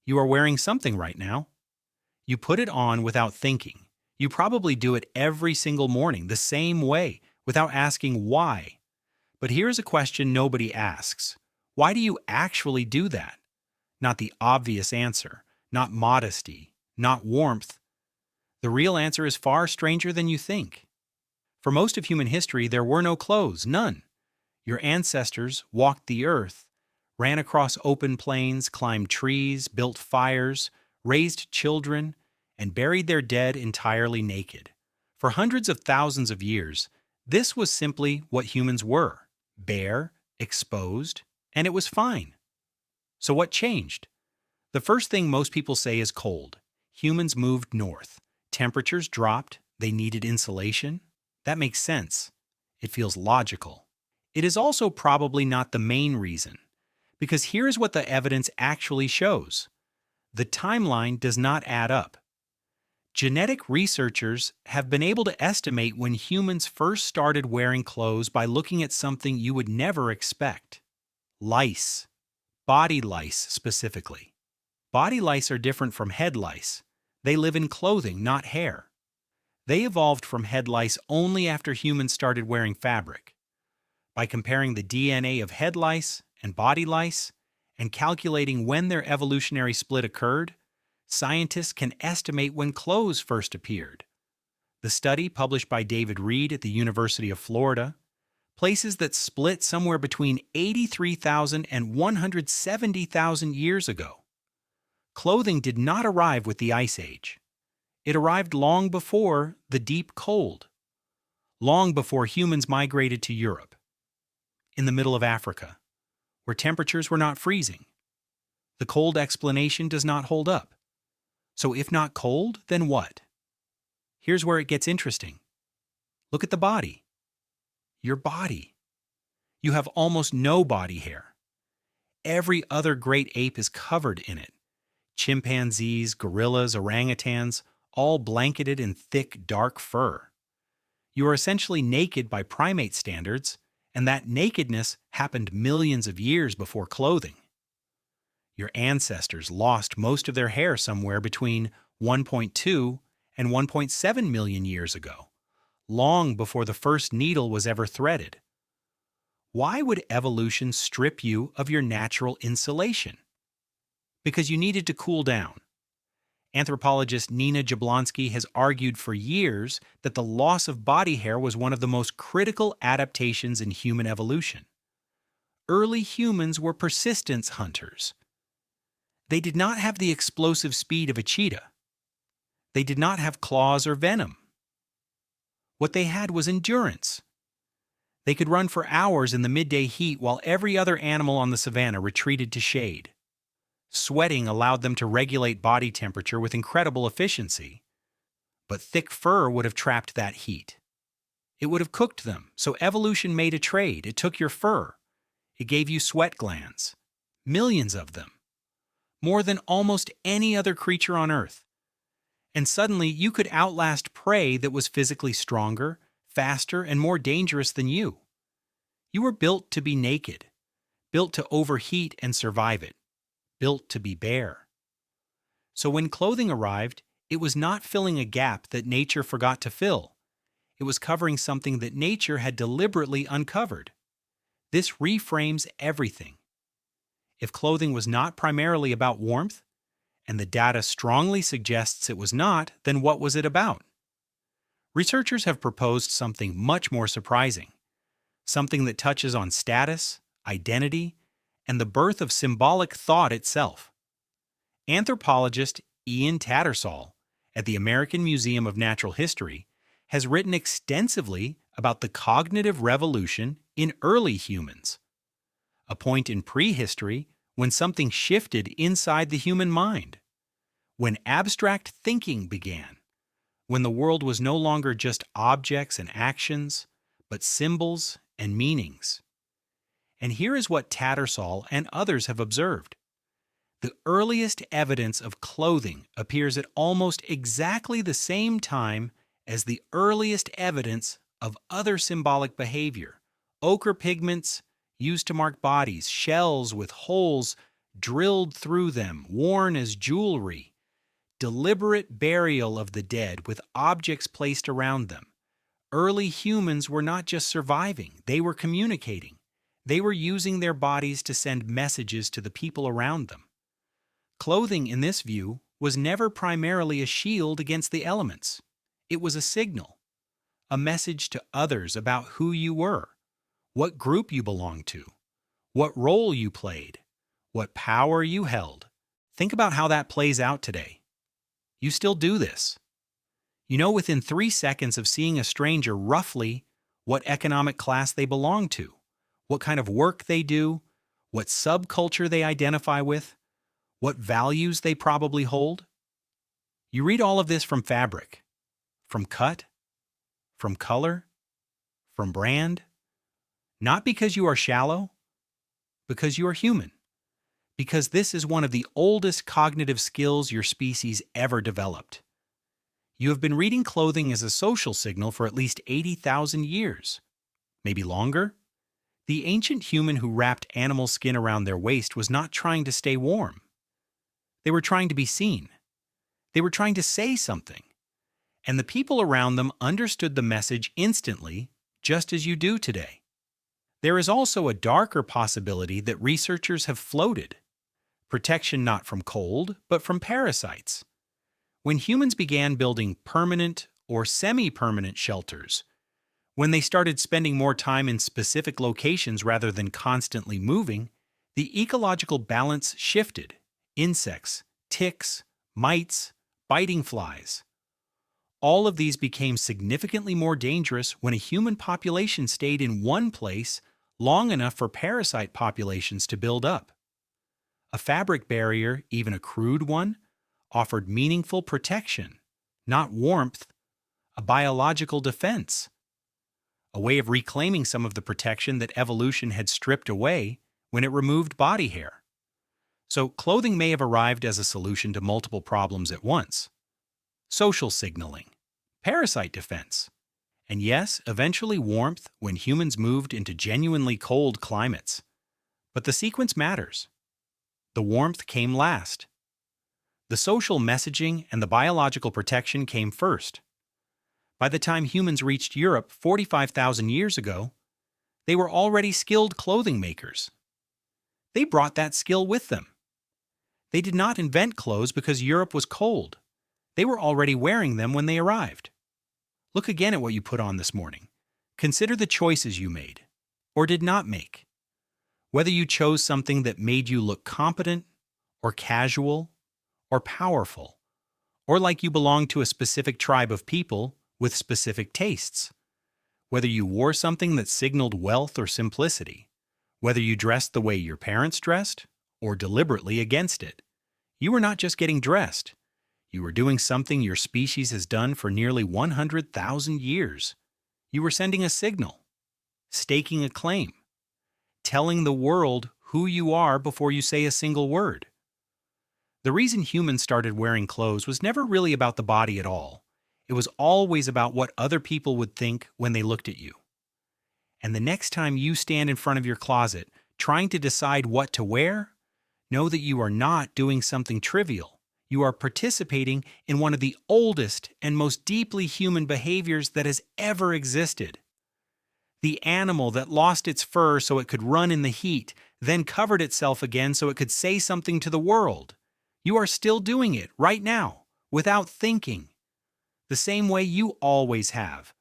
You are wearing something right now. You put it on without thinking. You probably do it every single morning the same way, without asking why. But here's a question nobody asks. Why do you actually do that? Not the obvious answer, not modesty, not warmth. The real answer is far stranger than you think. For most of human history, there were no clothes, none. Your ancestors walked the earth, ran across open plains, climbed trees, built fires, raised children, and buried their dead entirely naked. For hundreds of thousands of years, this was simply what humans were: bare, exposed, and it was fine. So what changed? The first thing most people say is cold. Humans moved north. Temperatures dropped. They needed insulation. That makes sense. It feels logical. It is also probably not the main reason, because here's what the evidence actually shows. The timeline does not add up. Genetic researchers have been able to estimate when humans first started wearing clothes by looking at something you would never expect: lice. Body lice specifically. Body lice are different from head lice. They live in clothing, not hair. They evolved from head lice only after humans started wearing fabric. By comparing the DNA of head lice and body lice and calculating when their evolutionary split occurred, scientists can estimate when clothes first appeared. The study, published by David Reed at the University of Florida, places that split somewhere between 83,000 and 170,000 years ago. Clothing did not arrive with the Ice Age. It arrived long before the deep cold, long before humans migrated to Europe, in the middle of Africa, where temperatures were not freezing. The cold explanation does not hold up. So if not cold, then what? Here's where it gets interesting. Look at the body. Your body. You have almost no body hair. Every other great ape is covered in it. Chimpanzees, gorillas, orangutans, all blanketed in thick, dark fur. You are essentially naked by primate standards, and that nakedness happened millions of years before clothing. Your ancestors lost most of their hair somewhere between 1.2 and 1.7 million years ago, long before the first needle was ever threaded. Why would evolution strip you of your natural insulation? Because you needed to cool down. Anthropologist Nina Jablonski has argued for years that the loss of body hair was one of the most critical adaptations in human evolution. Early humans were persistence hunters. They did not have the explosive speed of a cheetah. They did not have claws or venom. What they had was endurance. They could run for hours in the midday heat while every other animal on the savanna retreated to shade. Sweating allowed them to regulate body temperature with incredible efficiency, but thick fur would have trapped that heat. It would have cooked them, so evolution made a trade. It took your fur. It gave you sweat glands, millions of them, more than almost any other creature on Earth. And suddenly you could outlast prey that was physically stronger, faster, and more dangerous than you. You were built to be naked, built to overheat and survive it, built to be bare. So when clothing arrived, it was not filling a gap that nature forgot to fill. It was covering something that nature had deliberately uncovered. This reframes everything. If clothing was not primarily about warmth, and the data strongly suggests it was not, then what was it about? Researchers have proposed something much more surprising, something that touches on status, identity, and the birth of symbolic thought itself. Anthropologist Ian Tattersall at the American Museum of Natural History has written extensively about the cognitive revolution in early humans, a point in prehistory when something shifted inside the human mind, when abstract thinking began, when the world was no longer just objects and actions, but symbols and meanings. And here is what Tattersall and others have observed. The earliest evidence of clothing appears at almost exactly the same time as the earliest evidence of other symbolic behavior: ochre pigments used to mark bodies, shells with holes drilled through them, worn as jewelry, deliberate burial of the dead with objects placed around them. Early humans were not just surviving, they were communicating. They were using their bodies to send messages to the people around them. Clothing, in this view, was never primarily a shield against the elements. It was a signal, a message to others about who you were, what group you belonged to, what role you played, what power you held. Think about how that plays out today. You still do this. You know within 3 seconds of seeing a stranger roughly what economic class they belong to, what kind of work they do, what subculture they identify with, what values they probably hold. You read all of this from fabric, from cut, from color, from brand, not because you are shallow, because you are human, because this is one of the oldest cognitive skills your species ever developed. You have been reading clothing as a social signal for at least 80,000 years, maybe longer. The ancient human who wrapped animal skin around their waist was not trying to stay warm. They were trying to be seen. They were trying to say something. And the people around them understood the message instantly, just as you do today. There is also a darker possibility that researchers have floated. Protection not from cold, but from parasites. When humans began building permanent or semi-permanent shelters, when they started spending more time in specific locations rather than constantly moving, the ecological balance shifted. Insects, ticks, mites, biting flies. All of these became significantly more dangerous when a human population stayed in one place long enough for parasite populations to build up. A fabric barrier, even a crude one, offered meaningful protection, not warmth, a biological defense, a way of reclaiming some of the protection that evolution had stripped away when it removed body hair. So clothing may have arrived as a solution to multiple problems at once. Social signaling, parasite defense, and yes, eventually warmth when humans moved into genuinely cold climates. But the sequence matters. The warmth came last. The social messaging and the biological protection came first. By the time humans reached Europe 45,000 years ago, they were already skilled clothing makers. They brought that skill with them. They did not invent clothes because Europe was cold. They were already wearing them when they arrived. Look again at what you put on this morning. Consider the choices you made, or did not make. Whether you chose something that made you look competent, or casual, or powerful, or like you belonged to a specific tribe of people with specific tastes. Whether you wore something that signaled wealth or simplicity, whether you dressed the way your parents dressed, or deliberately against it. You were not just getting dressed. You were doing something your species has done for nearly 100,000 years. You were sending a signal, staking a claim, telling the world who you are before you say a single word. The reason humans started wearing clothes was never really about the body at all. It was always about what other people would think when they looked at you. And the next time you stand in front of your closet trying to decide what to wear, know that you are not doing something trivial. You are participating in one of the oldest and most deeply human behaviors that has ever existed. The animal that lost its fur so it could run in the heat, then covered itself again so it could say something to the world. You are still doing it right now, without thinking. The same way you always have.